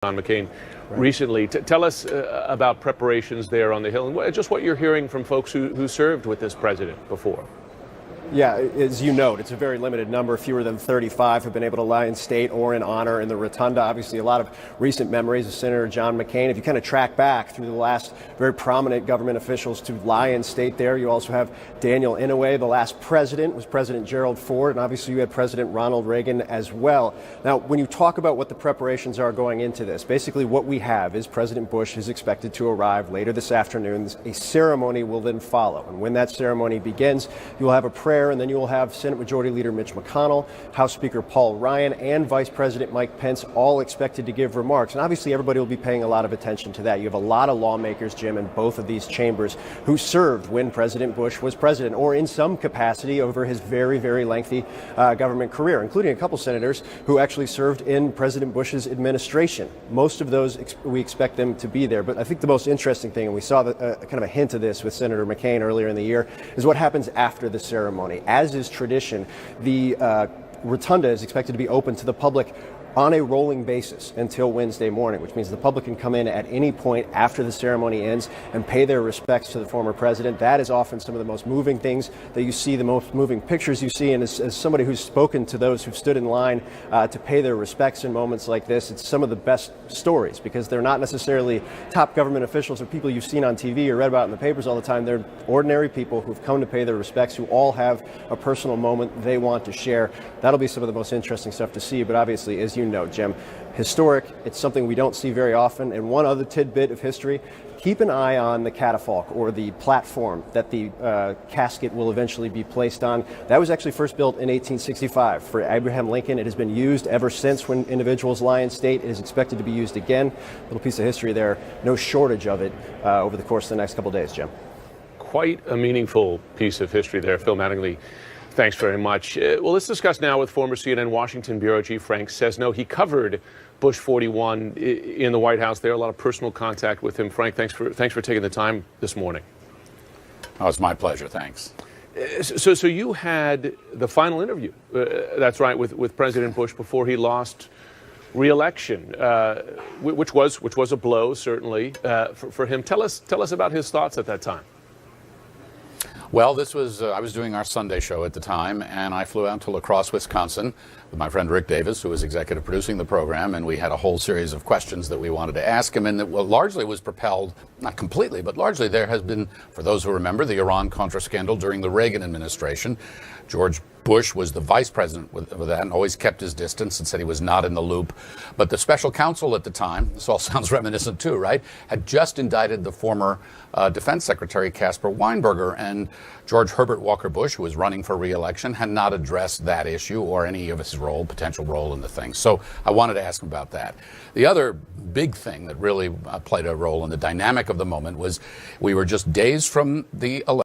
John McCain recently. Tell us about preparations there on the Hill and just what you're hearing from folks who served with this president before. Yeah, as you note, it's a very limited number. Fewer than 35 have been able to lie in state or in honor in the rotunda. Obviously, a lot of recent memories of Senator John McCain. If you kind of track back through the last very prominent government officials to lie in state there, you also have Daniel Inouye. The last president was President Gerald Ford, and obviously you had President Ronald Reagan as well. Now, when you talk about what the preparations are going into this, basically what we have is President Bush is expected to arrive later this afternoon. A ceremony will then follow, and when that ceremony begins, you will have a prayer, and then you will have Senate Majority Leader Mitch McConnell, House Speaker Paul Ryan, and Vice President Mike Pence all expected to give remarks. And obviously everybody will be paying a lot of attention to that. You have a lot of lawmakers, Jim, in both of these chambers who served when President Bush was president, or in some capacity over his very, very lengthy government career, including a couple senators who actually served in President Bush's administration. Most of those, we expect them to be there. But I think the most interesting thing, and we saw kind of a hint of this with Senator McCain earlier in the year, is what happens after the ceremony. As is tradition, the rotunda is expected to be open to the public on a rolling basis until Wednesday morning, which means the public can come in at any point after the ceremony ends and pay their respects to the former president. That is often some of the most moving things that you see, the most moving pictures you see. And as somebody who's spoken to those who've stood in line to pay their respects in moments like this, it's some of the best stories, because they're not necessarily top government officials or people you've seen on TV or read about in the papers all the time. They're ordinary people who've come to pay their respects, who all have a personal moment they want to share. That'll be some of the most interesting stuff to see. But obviously, as you know, Jim, historic. It's something we don't see very often. And one other tidbit of history, keep an eye on the catafalque, or the platform that the casket will eventually be placed on. That was actually first built in 1865 for Abraham Lincoln. It has been used ever since when individuals lie in state. It is expected to be used again. Little piece of history there. No shortage of it over the course of the next couple of days, Jim. Quite a meaningful piece of history there, Phil Mattingly. Thanks very much. Well, let's discuss now with former CNN Washington Bureau Chief Frank Sesno. He covered Bush 41 in the White House there. A lot of personal contact with him. Frank, thanks for taking the time this morning. Oh, it's my pleasure. Thanks. So you had the final interview, that's right, with President Bush before he lost re-election, which was a blow, certainly, for him. Tell us about his thoughts at that time. Well, this was, I was doing our Sunday show at the time, and I flew out to La Crosse, Wisconsin with my friend Rick Davis, who was executive producing the program, and we had a whole series of questions that we wanted to ask him, and that largely was propelled, not completely, but largely there has been, for those who remember, the Iran-Contra scandal during the Reagan administration. George Bush was the vice president with that and always kept his distance and said he was not in the loop. But the special counsel at the time, this all sounds reminiscent too, right, had just indicted the former defense secretary Caspar Weinberger, and George Herbert Walker Bush, who was running for re-election, had not addressed that issue or any of his potential role in the thing. So I wanted to ask him about that. The other big thing that really played a role in the dynamic of the moment was we were just days from the election.